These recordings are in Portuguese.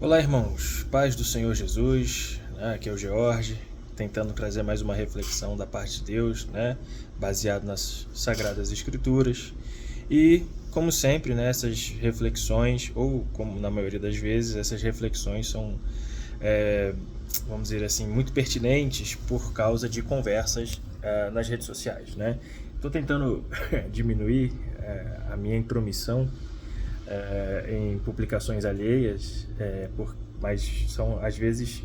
Olá, irmãos, paz do Senhor Jesus, né? Aqui é o George, tentando trazer mais uma reflexão da parte de Deus, né? Baseado nas Sagradas Escrituras. E, como sempre, né, essas reflexões, ou como na maioria das vezes, essas reflexões são, vamos dizer assim, muito pertinentes por causa de conversas nas redes sociais, né? Estou tentando diminuir a minha intromissão em publicações alheias, mas são às vezes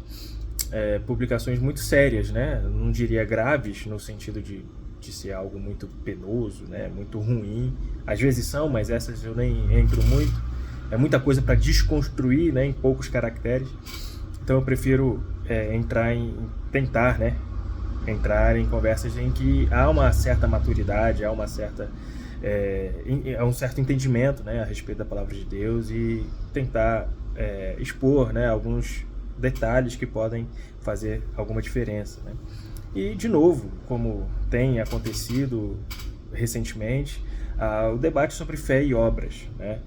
publicações muito sérias, né? Não diria graves no sentido de ser algo muito penoso, né? Muito ruim. Às vezes são, mas essas eu nem entro muito. É muita coisa para desconstruir, né? Em poucos caracteres. Então eu prefiro tentar, né? Entrar em conversas em que há uma certa maturidade, há uma certa um certo entendimento, né, a respeito da palavra de Deus e tentar expor, né, alguns detalhes que podem fazer alguma diferença, né? E, de novo, como tem acontecido recentemente, o debate sobre fé e obras, né?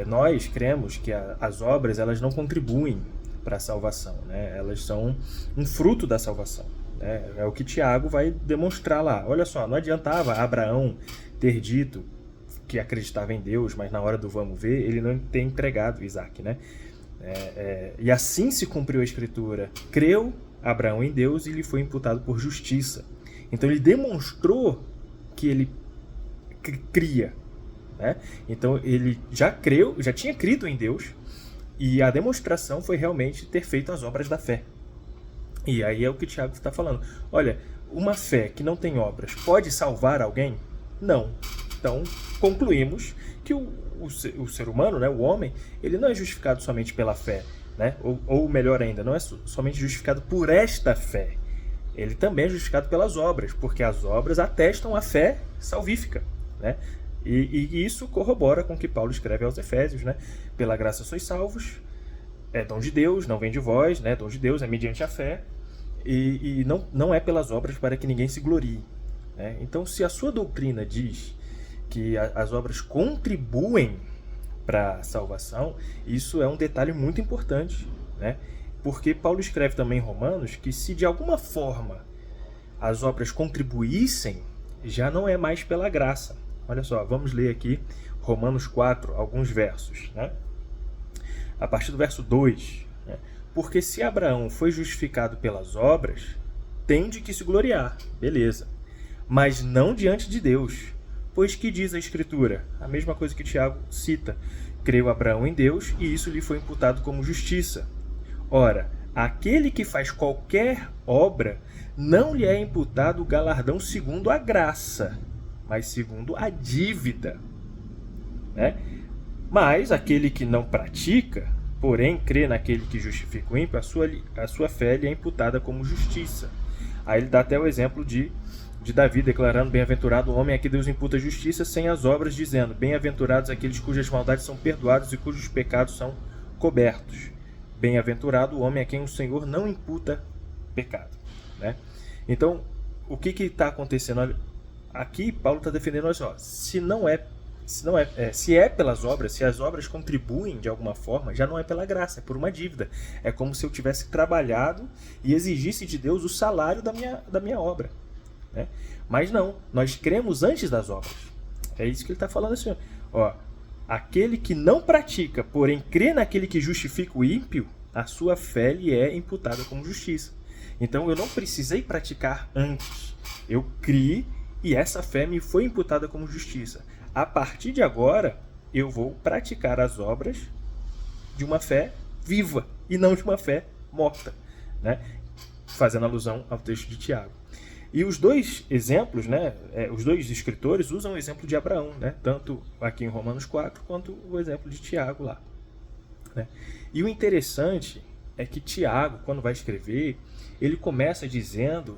Nós cremos que as obras elas não contribuem para a salvação, né? Elas são um fruto da salvação. É o que Tiago vai demonstrar lá. Olha só, não adiantava Abraão ter dito que acreditava em Deus, mas na hora do vamos ver, ele não ter entregado Isaac, né? E assim se cumpriu a Escritura. Creu Abraão em Deus e lhe foi imputado por justiça. Então ele demonstrou que ele cria, né? Então ele já creu, já tinha crido em Deus, e a demonstração foi realmente ter feito as obras da fé. E aí é o que o Tiago está falando. Olha, uma fé que não tem obras pode salvar alguém? Não. Então, concluímos que o ser humano, né, o homem, ele não é justificado somente pela fé, né? Ou melhor ainda, não é somente justificado por esta fé. Ele também é justificado pelas obras, porque as obras atestam a fé salvífica, né? E isso corrobora com o que Paulo escreve aos Efésios, né? Pela graça sois salvos, é dom de Deus, não vem de vós, né? Dom de Deus é mediante a fé, e não é pelas obras para que ninguém se glorie, né? Então, se a sua doutrina diz que as obras contribuem para a salvação, isso é um detalhe muito importante, né? Porque Paulo escreve também em Romanos que se de alguma forma as obras contribuíssem, já não é mais pela graça. Olha só, vamos ler aqui Romanos 4, alguns versos, né? A partir do verso 2, né? Porque se Abraão foi justificado pelas obras, tem de que se gloriar, beleza, mas não diante de Deus. Pois que diz a Escritura? A mesma coisa que Tiago cita. Creu Abraão em Deus e isso lhe foi imputado como justiça. Ora, aquele que faz qualquer obra, não lhe é imputado o galardão segundo a graça, mas segundo a dívida, né? Mas aquele que não pratica, porém crê naquele que justifica o ímpio, a sua fé lhe é imputada como justiça. Aí ele dá até o exemplo de Davi, declarando: bem-aventurado o homem a que Deus imputa justiça sem as obras, dizendo: bem-aventurados aqueles cujas maldades são perdoadas e cujos pecados são cobertos. Bem-aventurado o homem a quem o Senhor não imputa pecado, né? Então, o que está acontecendo? Aqui Paulo está defendendo, olha só, se é pelas obras, se as obras contribuem de alguma forma, já não é pela graça, é por uma dívida. É como se eu tivesse trabalhado e exigisse de Deus o salário da minha obra, né? Mas não, nós cremos antes das obras. É isso que ele está falando assim, ó. Aquele que não pratica, porém crê naquele que justifica o ímpio, a sua fé lhe é imputada como justiça. Então eu não precisei praticar antes. Eu criei e essa fé me foi imputada como justiça. A partir de agora, eu vou praticar as obras de uma fé viva e não de uma fé morta, né? Fazendo alusão ao texto de Tiago. E os dois exemplos, né, os dois escritores usam o exemplo de Abraão, né, tanto aqui em Romanos 4 quanto o exemplo de Tiago lá, né? E o interessante é que Tiago, quando vai escrever, ele começa dizendo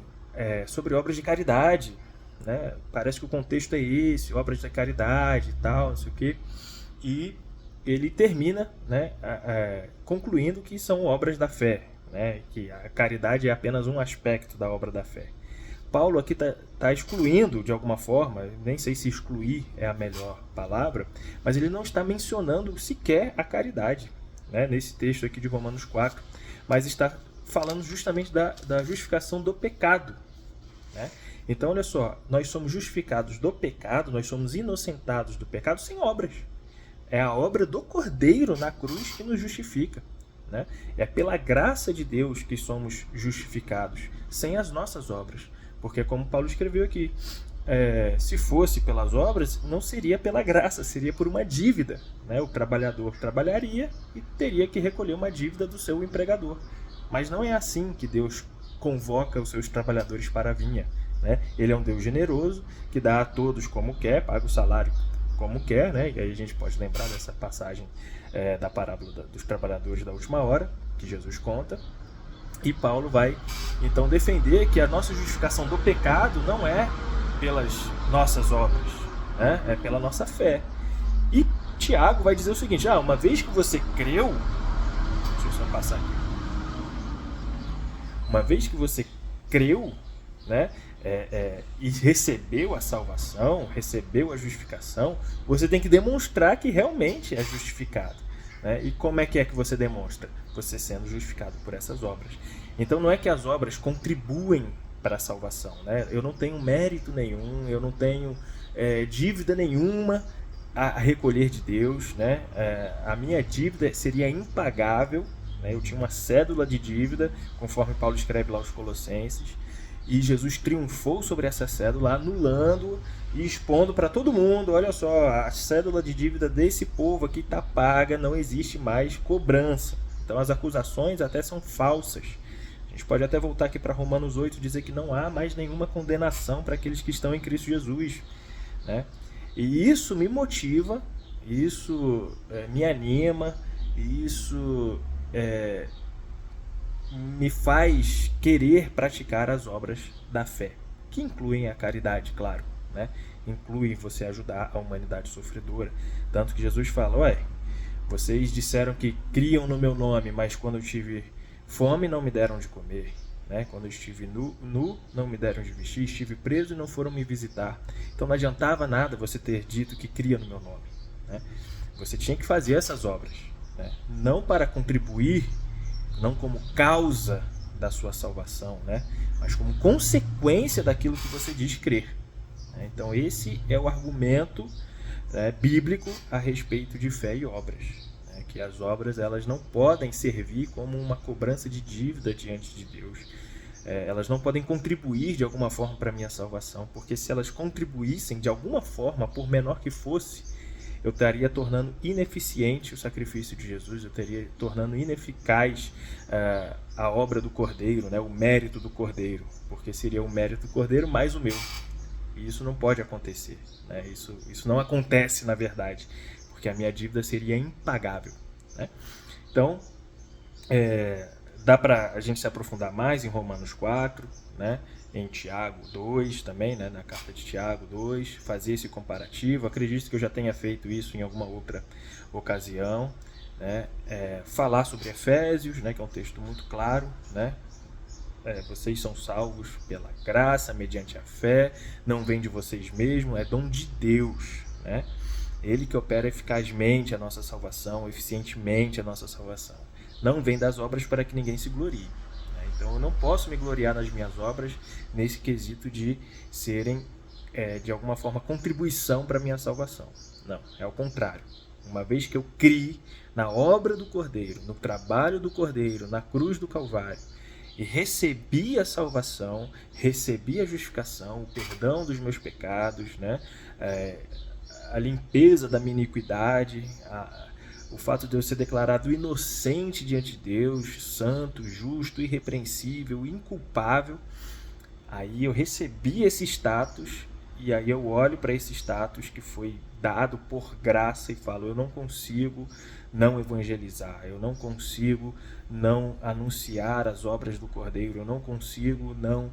sobre obras de caridade, né? Parece que o contexto é esse, obras de caridade e tal, não sei o quê. E ele termina, né, concluindo que são obras da fé, né, que a caridade é apenas um aspecto da obra da fé. Paulo aqui está excluindo, de alguma forma, nem sei se excluir é a melhor palavra, mas ele não está mencionando sequer a caridade. né, nesse texto aqui de Romanos 4, mas está falando justamente da justificação do pecado, né? Então, olha só, nós somos justificados do pecado, nós somos inocentados do pecado sem obras. É a obra do Cordeiro na cruz que nos justifica, né? É pela graça de Deus que somos justificados, sem as nossas obras. Porque, como Paulo escreveu aqui, se fosse pelas obras, não seria pela graça, seria por uma dívida, né? O trabalhador trabalharia e teria que recolher uma dívida do seu empregador. Mas não é assim que Deus convoca os seus trabalhadores para a vinha, né? Ele é um Deus generoso, que dá a todos como quer, paga o salário como quer, né? E aí a gente pode lembrar dessa passagem da parábola dos trabalhadores da última hora, que Jesus conta. E Paulo vai, então, defender que a nossa justificação do pecado não é pelas nossas obras, né? É pela nossa fé. E Tiago vai dizer o seguinte, uma vez que você creu, deixa eu só passar aqui, uma vez que você creu, né, e recebeu a salvação, recebeu a justificação, você tem que demonstrar que realmente é justificado, né? E como é que você demonstra? Você sendo justificado por essas obras. Então não é que as obras contribuem para a salvação, né? Eu não tenho mérito nenhum, eu não tenho dívida nenhuma a recolher de Deus, né? A minha dívida seria impagável, né? Eu tinha uma cédula de dívida, conforme Paulo escreve lá aos Colossenses, e Jesus triunfou sobre essa cédula, anulando e expondo para todo mundo, olha só, a cédula de dívida desse povo aqui está paga, não existe mais cobrança. Então as acusações até são falsas. A gente pode até voltar aqui para Romanos 8 e dizer que não há mais nenhuma condenação para aqueles que estão em Cristo Jesus, né? E isso me motiva, isso me anima, isso me faz querer praticar as obras da fé, que incluem a caridade, claro, né? Incluem você ajudar a humanidade sofredora. Tanto que Jesus fala, vocês disseram que criam no meu nome, mas quando eu tive fome não me deram de comer, né? Quando eu estive nu não me deram de vestir, estive preso e não foram me visitar. Então não adiantava nada você ter dito que cria no meu nome, né? Você tinha que fazer essas obras, né? Não para contribuir, não como causa da sua salvação, né? Mas como consequência daquilo que você diz crer. Então esse é o argumento bíblico a respeito de fé e obras, né? Que as obras elas não podem servir como uma cobrança de dívida diante de Deus. Elas não podem contribuir de alguma forma para a minha salvação, porque se elas contribuíssem de alguma forma, por menor que fosse, eu estaria tornando ineficiente o sacrifício de Jesus, eu estaria tornando ineficaz a obra do Cordeiro, né? O mérito do Cordeiro, porque seria o mérito do Cordeiro mais o meu. E isso não pode acontecer, né? Isso não acontece, na verdade, porque a minha dívida seria impagável, né? Então, dá para a gente se aprofundar mais em Romanos 4, né? Em Tiago 2 também, né? Na carta de Tiago 2, fazer esse comparativo. Acredito que eu já tenha feito isso em alguma outra ocasião, né? Falar sobre Efésios, né? Que é um texto muito claro, né? Vocês são salvos pela graça, mediante a fé, não vem de vocês mesmos, é dom de Deus, né? Ele que opera eficazmente a nossa salvação, eficientemente a nossa salvação. Não vem das obras para que ninguém se glorie. Então eu não posso me gloriar nas minhas obras nesse quesito de serem, de alguma forma, contribuição para a minha salvação. Não, é o contrário. Uma vez que eu criei na obra do Cordeiro, no trabalho do Cordeiro, na cruz do Calvário, e recebi a salvação, recebi a justificação, o perdão dos meus pecados, né? A limpeza da minha iniquidade, o fato de eu ser declarado inocente diante de Deus, santo, justo, irrepreensível, inculpável, aí eu recebi esse status, e aí eu olho para esse status que foi dado por graça e falo, eu não consigo não evangelizar, eu não consigo não anunciar as obras do Cordeiro, eu não consigo não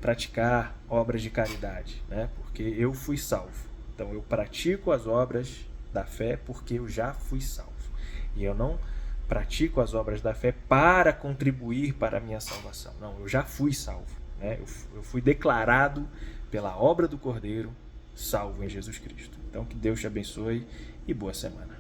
praticar obras de caridade, né? Porque eu fui salvo. Então eu pratico as obras da fé porque eu já fui salvo. E eu não pratico as obras da fé para contribuir para a minha salvação. Não, eu já fui salvo, né? Eu fui declarado pela obra do Cordeiro salvo em Jesus Cristo. Então que Deus te abençoe e boa semana.